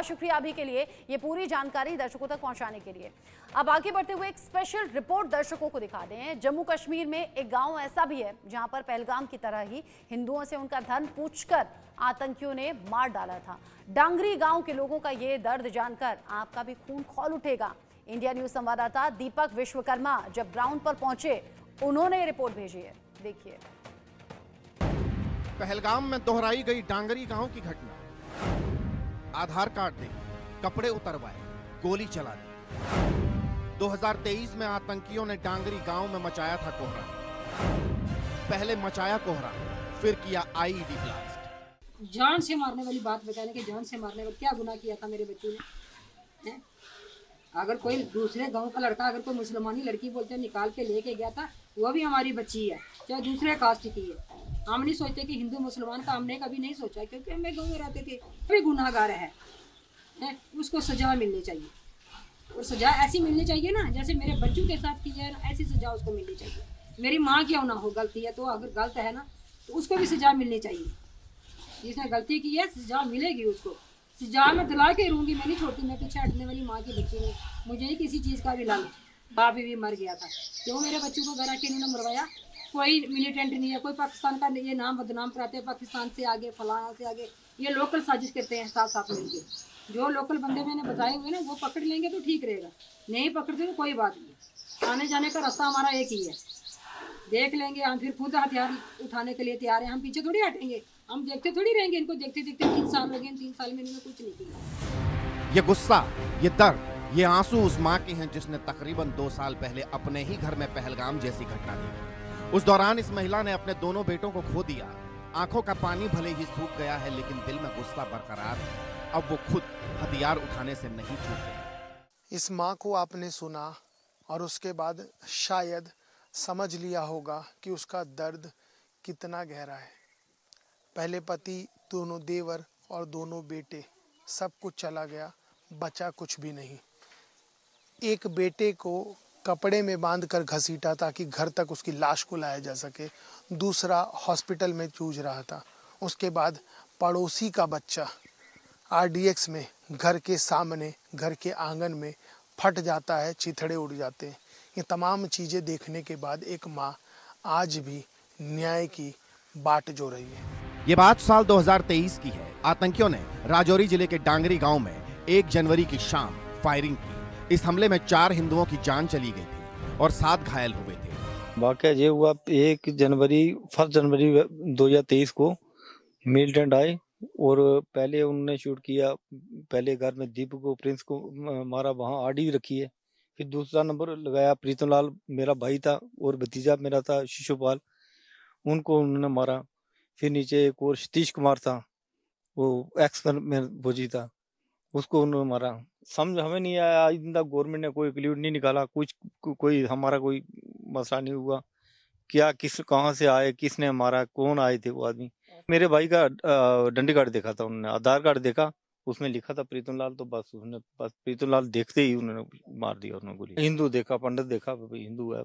बहुत शुक्रिया अभी के लिए, ये पूरी जानकारी दर्शकों तक पहुंचाने के लिए। अब आगे बढ़ते हुए एक स्पेशल रिपोर्ट दर्शकों को दिखा दें। जम्मू कश्मीर में एक गांव ऐसा भी है जहां पर पहलगाम की तरह ही हिंदुओं से उनका धन पूछकर आतंकियों ने मार डाला था। डांगरी गांव के लोगों का ये दर्द जानकर आपका भी खून खौल उठेगा। इंडिया न्यूज संवाददाता दीपक विश्वकर्मा जब ग्राउंड पर पहुंचे, उन्होंने रिपोर्ट भेजी है, देखिए। पहलगाम में दोहराई गई डांगरी गांव की घटना। आधार कार्ड दे, कपड़े उतरवाए, गोली चला दी। 2023 में आतंकियों ने डांगरी गांव में मचाया था कोहरा। पहले मचाया कोहरा, फिर किया आईईडी ब्लास्ट। जान से मारने वाली बात बताने के, जान से मारने वाली क्या गुनाह किया था मेरे बच्चों ने? अगर कोई दूसरे गांव का लड़का, अगर कोई मुसलमानी लड़की बोलते निकाल के लेके गया था, वो भी हमारी बच्ची है, चाहे दूसरे कास्ट की है। हम नहीं सोचते कि हिंदू मुसलमान का, हमने कभी नहीं सोचा, क्योंकि हम गाँव में रहते थे। कोई गुनाहगार है, उसको सजा मिलनी चाहिए, और सजा ऐसी मिलनी चाहिए ना जैसे मेरे बच्चों के साथ की है, ऐसी सजा उसको मिलनी चाहिए। मेरी माँ क्यों ना हो, गलती है तो, अगर गलत है ना तो उसको भी सजा मिलनी चाहिए। जिसने गलती की है सजा मिलेगी उसको। सजा मैं दिला के रहूँगी, मैं नहीं छोड़ती। मैं पीछे हटने वाली माँ की बच्ची हूँ, मुझे नहीं किसी चीज़ का भी लालच। बाप भी मर गया था, क्यों मेरे बच्चों को घर आके इन्होंने मरवाया? कोई मिलिटेंट नहीं है, कोई पाकिस्तान का ये नाम बदनाम कराते हैं, पाकिस्तान से आगे, फलाना से आगे। ये लोकल साजिश करते हैं साथ साथ मिलकर। जो लोकल बंदे मैंने बताए हुए ना, वो पकड़ लेंगे तो ठीक रहेगा, नहीं पकड़ते तो कोई बात नहीं। आने जाने का रास्ता हमारा एक ही है, देख लेंगे हम, फिर खुद हथियार उठाने के लिए तैयार हैं। हम पीछे थोड़ी हटेंगे, हम देखते थोड़ी रहेंगे। इनको देखते देखते 3 साल हो गए, 3 साल में इन्होंने कुछ नहीं किया। ये गुस्सा, ये दर्द, ये आंसू उस माँ के हैं जिसने तकरीबन 2 साल पहले अपने ही घर में पहलगाम जैसी घटना देखी। उस दौरान इस महिला ने अपने दोनों बेटों को खो दिया। आंखों का पानी भले ही सूख गया है, लेकिन दिल में गुस्सा बरकरार है। अब वो खुद हथियार उठाने से नहीं चूके। इस माँ को आपने सुना और उसके बाद शायद समझ लिया होगा कि उसका दर्द कितना गहरा है। पहले पति, दोनों देवर और दोनों बेटे, सब कुछ चला गया, बचा कुछ भी नहीं। एक बेटे को कपड़े में बांधकर घसीटा ताकि घर तक उसकी लाश को लाया जा सके, दूसरा हॉस्पिटल में जूझ रहा था। उसके बाद पड़ोसी का बच्चा आरडीएक्स में घर के सामने, घर के आंगन में फट जाता है, चिथड़े उड़ जाते हैं। ये तमाम चीज़ें देखने के बाद एक माँ आज भी न्याय की बाट जो रही है। ये बात साल 2023 की है। आतंकियों ने राजौरी जिले के डांगरी गांव में 1 जनवरी की शाम फायरिंग की। इस हमले में 4 हिंदुओं की जान चली गई थी और 7 घायल हुए थे। वाकया ये हुआ 1 जनवरी 2023 को मिलिटेंट आए और पहले उन्होंने शूट किया। पहले घर में दीपक को, प्रिंस को मारा, वहाँ आरडी रखी है। फिर दूसरा नंबर लगाया प्रीतम लाल, मेरा भाई था, और भतीजा मेरा था शिशुपाल, उनको उन्होंने मारा। फिर नीचे एक और सतीश कुमार था, वो एक्स में फौजी था, उसको उन्होंने मारा। समझ हमें नहीं आया, आज दिन तक गवर्नमेंट ने कोई क्लियर नहीं निकाला, कोई हमारा कोई मसला नहीं हुआ। क्या किस कहाँ से आए, किसने मारा, कौन आए थे वो आदमी। मेरे भाई का डंडी कार्ड देखा था उन्होंने, आधार कार्ड देखा, उसमें लिखा था प्रीतम लाल, तो बस उसने प्रीतम लाल देखते ही उन्होंने मार दिया। उन्होंने गोली। हिंदू देखा, पंडित देखा, हिंदू है,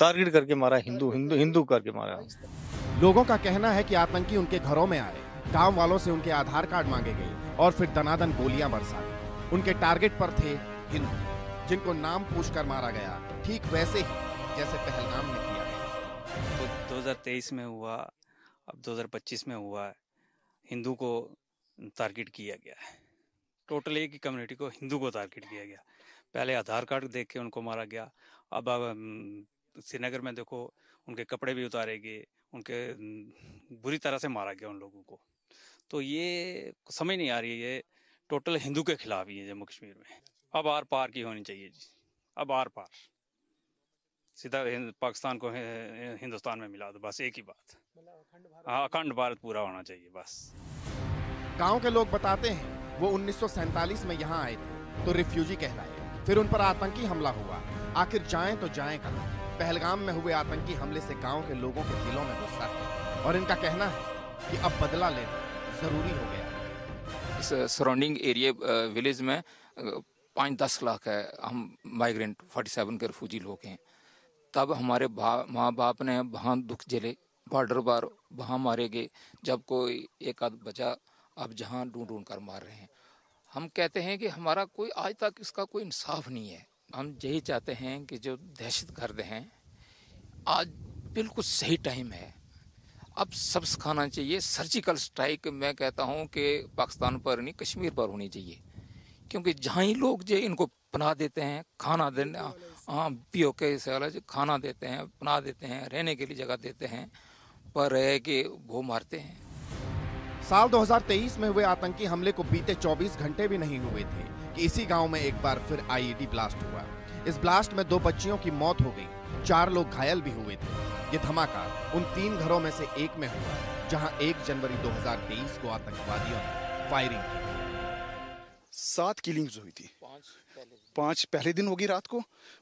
टारगेट करके मारा, हिंदू करके मारा। लोगों का कहना है कि आतंकी उनके घरों में आए, गांव वालों से उनके आधार कार्ड मांगे गए और फिर दनादन गोलियां बरसा दी। उनके टारगेट पर थे हिंदू, जिनको नाम पूछकर मारा गया, ठीक वैसे ही जैसे पहलगाम में किया गया। तो 2023 में हुआ, अब 2025 में हुआ है, हिंदू को टारगेट किया गया है। टोटल एक ही कम्युनिटी को, हिंदू को टारगेट किया गया। पहले आधार कार्ड देख के उनको मारा गया। अब श्रीनगर में देखो, उनके कपड़े भी उतारे गए, उनके बुरी तरह से मारा गया उन लोगों को। तो ये समझ नहीं आ रही है, ये टोटल हिंदू के खिलाफ ही है जम्मू कश्मीर में। अब आर पार की होनी चाहिए जी, अब आर पार, सीधा पाकिस्तान को हिंदुस्तान में मिला दो, बस एक ही बात। हाँ, अखंड भारत पूरा होना चाहिए बस। गांव के लोग बताते हैं वो 1947 में यहाँ आए थे तो रिफ्यूजी कहलाए, फिर उन पर आतंकी हमला हुआ। आखिर जाएं तो जाएं कहां? पहलगाम में हुए आतंकी हमले से गांव के लोगों के दिलों में गुस्सा है और इनका कहना है कि अब बदला लेना जरूरी हो गया है। इस सराउंडिंग एरिया विलेज में 5-10 लाख है हम माइग्रेंट 47 के रिफ्यूजी लोग हैं। तब हमारे माँ बाप ने वहाँ दुख झेले, बॉर्डर बार वहाँ मारे गए, जब कोई एक आध बचा, अब जहाँ ढूंढ कर मार रहे हैं। हम कहते हैं कि हमारा कोई आज तक इसका कोई इंसाफ नहीं है। हम यही चाहते हैं कि जो दहशतगर्द हैं, आज बिल्कुल सही टाइम है, अब सब सिखाना चाहिए। सर्जिकल स्ट्राइक मैं कहता हूं कि पाकिस्तान पर नहीं, कश्मीर पर होनी चाहिए, क्योंकि जहाँ ही लोग जो इनको पनाह देते हैं, खाना देना, हाँ POK से खाना देते हैं, पनाह देते हैं, रहने के लिए जगह देते हैं, पर है कि वो मारते हैं। साल 2023 में हुए आतंकी हमले को बीते 24 घंटे भी नहीं हुए थे कि इसी गांव में एक बार फिर IED ब्लास्ट हुआ। इस ब्लास्ट में 2 बच्चियों की मौत हो गई, 4 लोग घायल भी हुए थे। ये धमाका उन 3 घरों में से एक में हुआ जहां 1 जनवरी 2023 को आतंकवादियों ने फायरिंग की। 7 किलिंग्स हुई थी। 5 पहले दिन होगी रात को,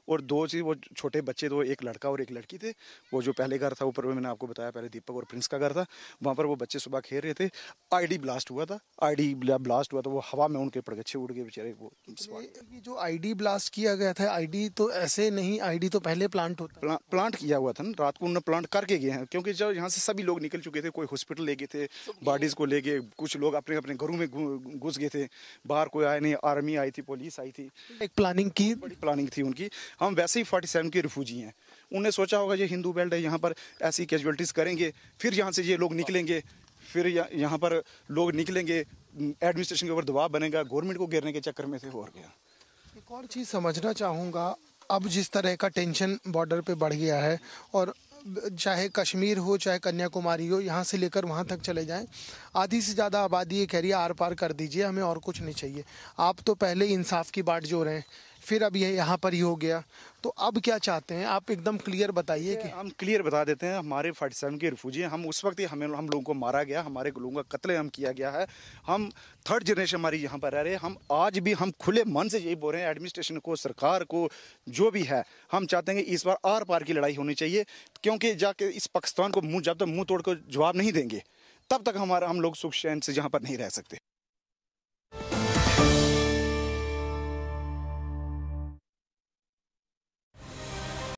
और 2 चीज वो छोटे बच्चे, 2, एक लड़का और एक लड़की थे। वो जो पहले घर था ऊपर, मैंने आपको बताया पहले दीपक और प्रिंस का घर था, वहाँ पर वो बच्चे सुबह खेल रहे थे। IED ब्लास्ट हुआ था। IED ब्लास्ट हुआ तो वो हवा में उनके पड़गच्छे उड़ गए बेचारे। वो ये जो IED ब्लास्ट किया गया था, IED तो ऐसे नहीं, IED तो पहले प्लांट होता, प्लांट किया हुआ था ना, रात को उन्होंने प्लांट करके गए हैं, क्योंकि जब यहाँ से सभी लोग निकल चुके थे, कोई हॉस्पिटल ले गए थे, बॉडीज को ले गए, कुछ लोग अपने अपने घरों में घुस गए थे, बाहर कोई आया नहीं, आर्मी आई थी, पुलिस आई थी। एक प्लानिंग की, बड़ी प्लानिंग थी उनकी। हम वैसे ही 47 के रिफ्यूजी हैं, उन्हें सोचा होगा ये हिंदू बेल्ट है, यहाँ पर ऐसी कैजुअलिटीज करेंगे, फिर यहाँ से ये लोग निकलेंगे, फिर यहाँ पर लोग निकलेंगे, एडमिनिस्ट्रेशन के ऊपर दबाव बनेगा, गवर्नमेंट को गिरने के चक्कर में थे। और गया एक और चीज़ समझना चाहूँगा, अब जिस तरह का टेंशन बॉर्डर पे बढ़ गया है, और चाहे कश्मीर हो चाहे कन्याकुमारी हो, यहाँ से लेकर वहाँ तक चले जाएं, आधी से ज़्यादा आबादी ये कह रही है आर पार कर दीजिए, हमें और कुछ नहीं चाहिए। आप तो पहले ही इंसाफ की बाट जो रहे हैं, फिर अब ये यहाँ पर ही हो गया, तो अब क्या चाहते हैं आप? एकदम क्लियर बताइए। कि हम क्लियर बता देते हैं, हमारे 47 के रिफ्यूजी हैं। हम उस वक्त ही हम लोगों को मारा गया, हमारे लोगों का कत्लेआम किया गया है। हम 3rd जनरेशन हमारी यहाँ पर रह रहे हैं। हम आज भी हम खुले मन से यही बोल रहे हैं एडमिनिस्ट्रेशन को, सरकार को, जो भी है, हम चाहते हैं कि इस बार आर पार की लड़ाई होनी चाहिए, क्योंकि जाके इस पाकिस्तान को जब तक मुंह तोड़ कर जवाब नहीं देंगे, तब तक हम लोग सुख चैन से यहाँ पर नहीं रह सकते।